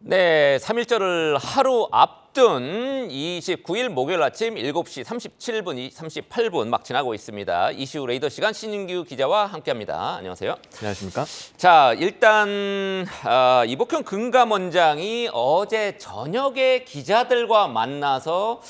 네, 3.1절을 하루 앞둔 29일 목요일 아침 7시 37분, 38분 막 지나고 있습니다. 이슈 레이더 시간 신윤규 기자와 함께합니다. 안녕하세요. 안녕하십니까? 자, 일단 이복형 금감원장이 어제 저녁에 기자들과 만나서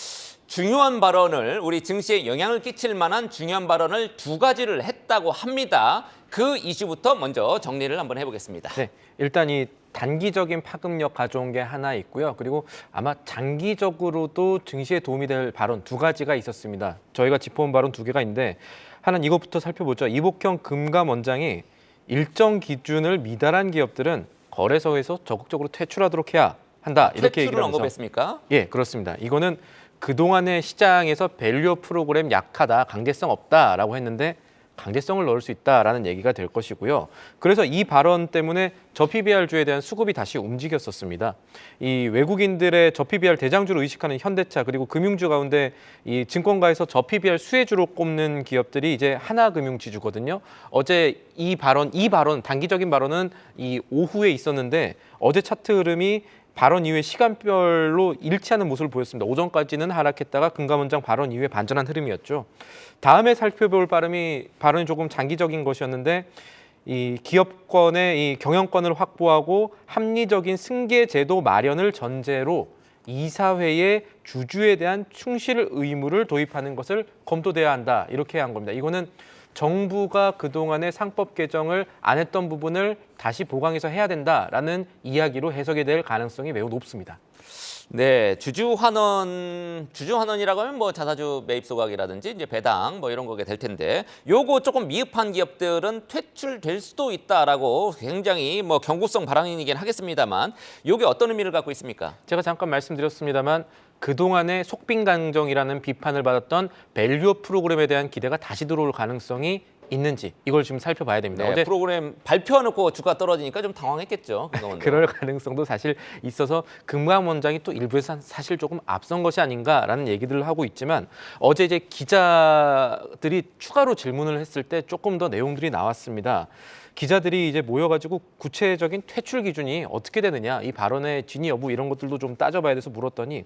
중요한 발언을 우리 증시에 영향을 끼칠 만한 중요한 발언을 두 가지를 했다고 합니다. 그 이슈부터 먼저 정리를 한번 해보겠습니다. 네, 일단 이 단기적인 파급력 가져온 게 하나 있고요. 그리고 아마 장기적으로도 증시에 도움이 될 발언 두 가지가 있었습니다. 저희가 짚어온 발언 두 개가 있는데 하나는 이것부터 살펴보죠. 이복형 금감원장이 일정 기준을 미달한 기업들은 거래소에서 적극적으로 퇴출하도록 해야 한다. 이렇게 얘기를 퇴출을 하면서 언급했습니까? 예, 그렇습니다. 이거는 그동안의 시장에서 밸류 프로그램 약하다, 강제성 없다라고 했는데 강제성을 넣을 수 있다라는 얘기가 될 것이고요. 그래서 이 발언 때문에 저PBR주에 대한 수급이 다시 움직였었습니다. 이 외국인들의 저PBR 대장주로 의식하는 현대차 그리고 금융주 가운데 이 증권가에서 저PBR 수혜주로 꼽는 기업들이 이제 하나금융지주거든요. 어제 이 발언 단기적인 발언은 이 오후에 있었는데 어제 차트 흐름이 발언 이후에 시간별로 일치하는 모습을 보였습니다. 오전까지는 하락했다가 금감원장 발언 이후에 반전한 흐름이었죠. 다음에 살펴볼 발언이 조금 장기적인 것이었는데 이 기업권의 이 경영권을 확보하고 합리적인 승계 제도 마련을 전제로 이사회의 주주에 대한 충실 의무를 도입하는 것을 검토돼야 한다. 이렇게 한 겁니다. 이거는 정부가 그동안의 상법 개정을 안 했던 부분을 다시 보강해서 해야 된다라는 이야기로 해석이 될 가능성이 매우 높습니다. 네, 주주환원이라고 하면 뭐 자사주 매입 소각이라든지 이제 배당 뭐 이런 거게 될 텐데 요거 조금 미흡한 기업들은 퇴출될 수도 있다라고 굉장히 뭐 경고성 발언이긴 하겠습니다만 요게 어떤 의미를 갖고 있습니까? 제가 잠깐 말씀드렸습니다만 그동안의 속빈강정이라는 비판을 받았던 밸류업 프로그램에 대한 기대가 다시 들어올 가능성이 있는지 이걸 지금 살펴봐야 됩니다. 네, 어제 프로그램 발표해놓고 주가 떨어지니까 좀 당황했겠죠. 그럴 가능성도 사실 있어서 금감원장이 또 일부에서 사실 조금 앞선 것이 아닌가라는 얘기들을 하고 있지만 어제 이제 기자들이 추가로 질문을 했을 때 조금 더 내용들이 나왔습니다. 기자들이 이제 모여가지고 구체적인 퇴출 기준이 어떻게 되느냐, 이 발언의 진위 여부 이런 것들도 좀 따져봐야 돼서 물었더니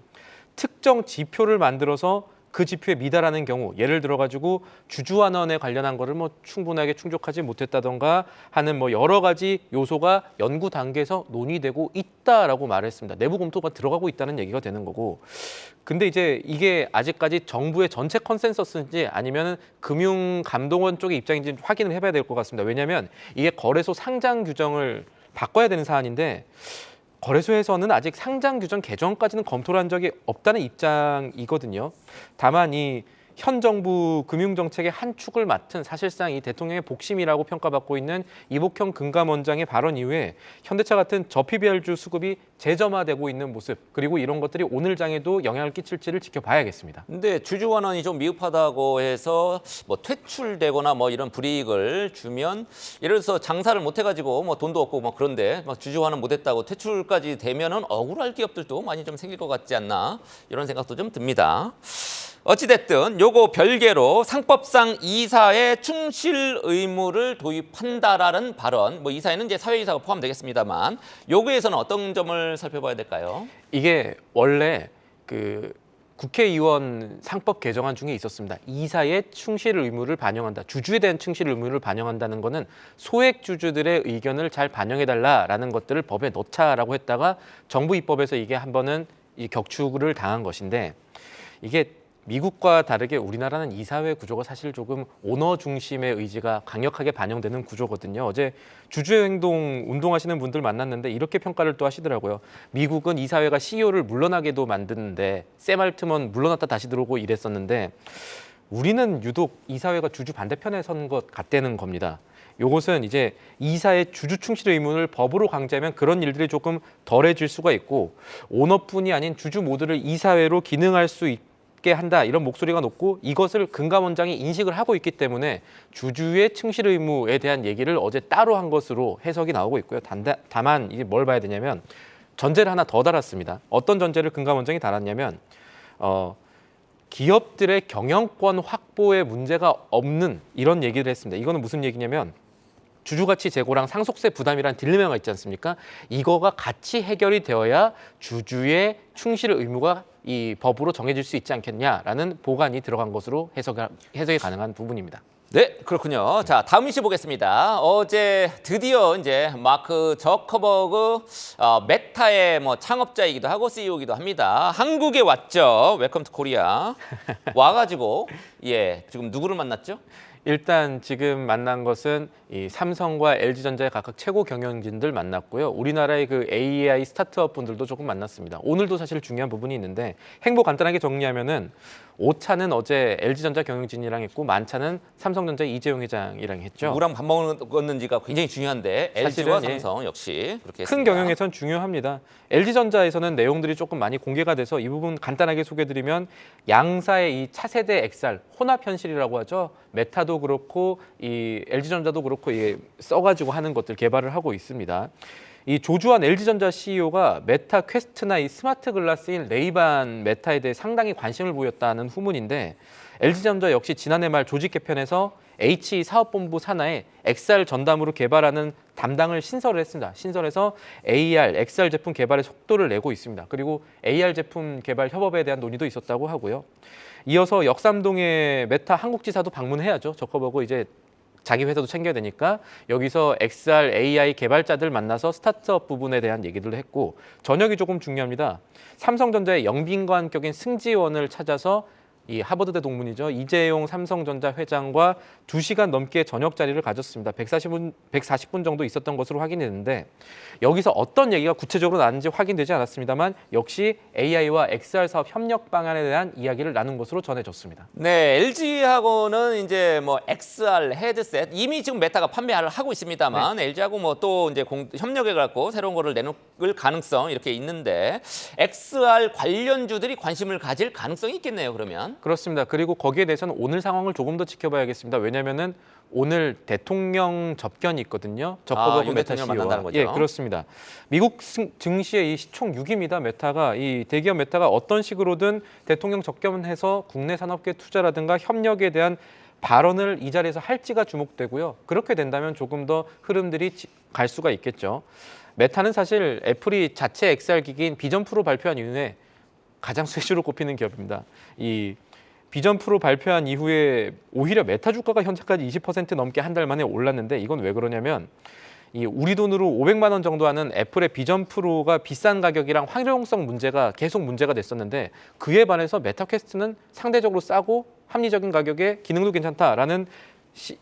특정 지표를 만들어서 그 지표에 미달하는 경우, 예를 들어가지고 주주환원에 관련한 거를 뭐 충분하게 충족하지 못했다던가 하는 뭐 여러 가지 요소가 연구 단계에서 논의되고 있다라고 말했습니다. 내부 검토가 들어가고 있다는 얘기가 되는 거고. 근데 이제 이게 아직까지 정부의 전체 컨센서스인지 아니면 금융감독원 쪽의 입장인지 확인을 해봐야 될 것 같습니다. 왜냐하면 이게 거래소 상장 규정을 바꿔야 되는 사안인데 거래소에서는 아직 상장 규정 개정까지는 검토를 한 적이 없다는 입장이거든요. 다만 이 현 정부 금융정책의 한 축을 맡은 사실상 이 대통령의 복심이라고 평가받고 있는 이복형 금감원장의 발언 이후에 현대차 같은 저PBR주 수급이 재점화되고 있는 모습, 그리고 이런 것들이 오늘 장에도 영향을 끼칠지를 지켜봐야겠습니다. 근데 주주환원이 좀 미흡하다고 해서 뭐 퇴출되거나 뭐 이런 불이익을 주면 예를 들어서 장사를 못 해가지고 뭐 돈도 없고 뭐 그런데 막 주주환원 못했다고 퇴출까지 되면은 억울할 기업들도 많이 좀 생길 것 같지 않나 이런 생각도 좀 듭니다. 어찌됐든 요거 별개로 상법상 이사의 충실 의무를 도입한다라는 발언, 뭐 이사에는 이제 사회이사가 포함되겠습니다만 요거에서는 어떤 점을 살펴봐야 될까요? 이게 원래 그 국회의원 상법 개정안 중에 있었습니다. 이사의 충실 의무를 반영한다. 주주에 대한 충실 의무를 반영한다는 거는 소액 주주들의 의견을 잘 반영해달라라는 것들을 법에 넣자라고 했다가 정부 입법에서 이게 한 번은 이 격추를 당한 것인데 이게 미국과 다르게 우리나라는 이사회 구조가 사실 조금 오너 중심의 의지가 강력하게 반영되는 구조거든요. 어제 주주행동 운동하시는 분들 만났는데 이렇게 평가를 또 하시더라고요. 미국은 이사회가 CEO를 물러나게도 만드는데 샘 알트먼 물러났다 다시 들어오고 이랬었는데 우리는 유독 이사회가 주주 반대편에 선 것 같다는 겁니다. 요것은 이제 이사의 주주 충실 의무를 법으로 강제하면 그런 일들이 조금 덜해질 수가 있고 오너뿐이 아닌 주주 모두를 이사회로 기능할 수 있게 한다 이런 목소리가 높고 이것을 금감원장이 인식을 하고 있기 때문에 주주의 충실 의무에 대한 얘기를 어제 따로 한 것으로 해석이 나오고 있고요. 다만 이게 뭘 봐야 되냐면 전제를 하나 더 달았습니다. 어떤 전제를 금감원장이 달았냐면 기업들의 경영권 확보에 문제가 없는 이런 얘기를 했습니다. 이거는 무슨 얘기냐면 주주가치 재고랑 상속세 부담이란 딜레마가 있지 않습니까? 이거가 같이 해결이 되어야 주주의 충실 의무가 이 법으로 정해질 수 있지 않겠냐라는 보관이 들어간 것으로 해석이 가능한 부분입니다. 네, 그렇군요. 자, 다음 이슈 보겠습니다. 어제 드디어 이제 마크 저커버그 메타의 뭐 창업자이기도 하고 CEO이기도 합니다. 한국에 왔죠. 웰컴 투 코리아. 와가지고 지금 누구를 만났죠? 일단 지금 만난 것은 이 삼성과 LG전자의 각각 최고 경영진들 만났고요. 우리나라의 그 AI 스타트업 분들도 조금 만났습니다. 오늘도 사실 중요한 부분이 있는데 행보 간단하게 정리하면은 오차는 어제 LG전자 경영진이랑 했고 만차는 삼성전자 이재용 회장이랑 했죠. 누구랑 밥 먹었는지가 굉장히 중요한데 LG와 사실은, 삼성 역시 그렇게 큰 했습니다. 경영에선 중요합니다. LG전자에서는 내용들이 조금 많이 공개가 돼서 이 부분 간단하게 소개드리면 양사의 이 차세대 XR 혼합 현실이라고 하죠. 메타도 그렇고 이 LG전자도 그렇고 써가지고 하는 것들 개발을 하고 있습니다. 이 조주환 LG전자 CEO가 메타 퀘스트나 이 스마트 글라스인 레이반 메타에 대해 상당히 관심을 보였다는 후문인데 LG전자 역시 지난해 말 조직 개편에서 HE 사업본부 산하에 XR 전담으로 개발하는 담당을 신설을 했습니다. 신설해서 AR, XR 제품 개발에 속도를 내고 있습니다. 그리고 AR 제품 개발 협업에 대한 논의도 있었다고 하고요. 이어서 역삼동의 메타 한국지사도 방문해야죠. 저커버그 이제 자기 회사도 챙겨야 되니까 여기서 XR, AI 개발자들 만나서 스타트업 부분에 대한 얘기를 했고 저녁이 조금 중요합니다. 삼성전자의 영빈관격인 승지원을 찾아서 이 하버드대 동문이죠. 이재용 삼성전자 회장과 2시간 넘게 저녁 자리를 가졌습니다. 140분 정도 있었던 것으로 확인됐는데 여기서 어떤 얘기가 구체적으로 나왔는지 확인되지 않았습니다만 역시 AI와 XR 사업 협력 방안에 대한 이야기를 나눈 것으로 전해졌습니다. 네, LG하고는 이제 뭐 XR 헤드셋 이미 지금 메타가 판매를 하고 있습니다만 LG하고 뭐 또 이제 협력해 갖고 새로운 거를 내놓을 가능성 이렇게 있는데 XR 관련주들이 관심을 가질 가능성이 있겠네요. 그러면. 그렇습니다. 그리고 거기에 대해서는 오늘 상황을 조금 더 지켜봐야겠습니다. 왜냐하면은 오늘 대통령 접견이 있거든요. 저커버그 메타 대통령 CEO와. 만난다는 거죠. 예, 그렇습니다. 미국 증시의 이 시총 6위입니다. 메타가 이 대기업 메타가 어떤 식으로든 대통령 접견해서 국내 산업계 투자라든가 협력에 대한 발언을 이 자리에서 할지가 주목되고요. 그렇게 된다면 조금 더 흐름들이 갈 수가 있겠죠. 메타는 사실 애플이 자체 XR 기기인 비전 프로 발표한 이후에 가장 수혜주로 꼽히는 기업입니다. 이 비전 프로 발표한 이후에 오히려 메타 주가가 현재까지 20% 넘게 한 달 만에 올랐는데 이건 왜 그러냐면 이 우리 돈으로 500만 원 정도 하는 애플의 비전 프로가 비싼 가격이랑 활용성 문제가 계속 문제가 됐었는데 그에 반해서 메타 퀘스트는 상대적으로 싸고 합리적인 가격에 기능도 괜찮다라는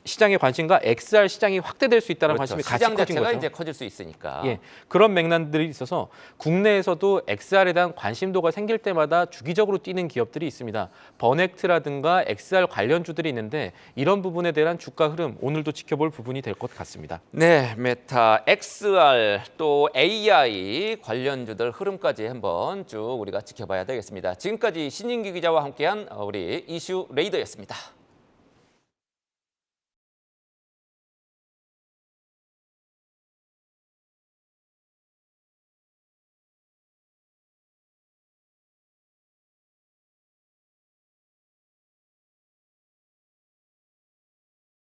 시장의 관심과 XR 시장이 확대될 수 있다는 관심이 같이 시장 커진 자체가 거죠. 이제 커질 수 있으니까. 예, 그런 맥락들이 있어서 국내에서도 XR에 대한 관심도가 생길 때마다 주기적으로 뛰는 기업들이 있습니다. 버넥트라든가 XR 관련주들이 있는데 이런 부분에 대한 주가 흐름 오늘도 지켜볼 부분이 될 것 같습니다. 네, 메타, XR 또 AI 관련주들 흐름까지 한번 쭉 우리가 지켜봐야 되겠습니다. 지금까지 신인규 기자와 함께한 우리 이슈 레이더였습니다.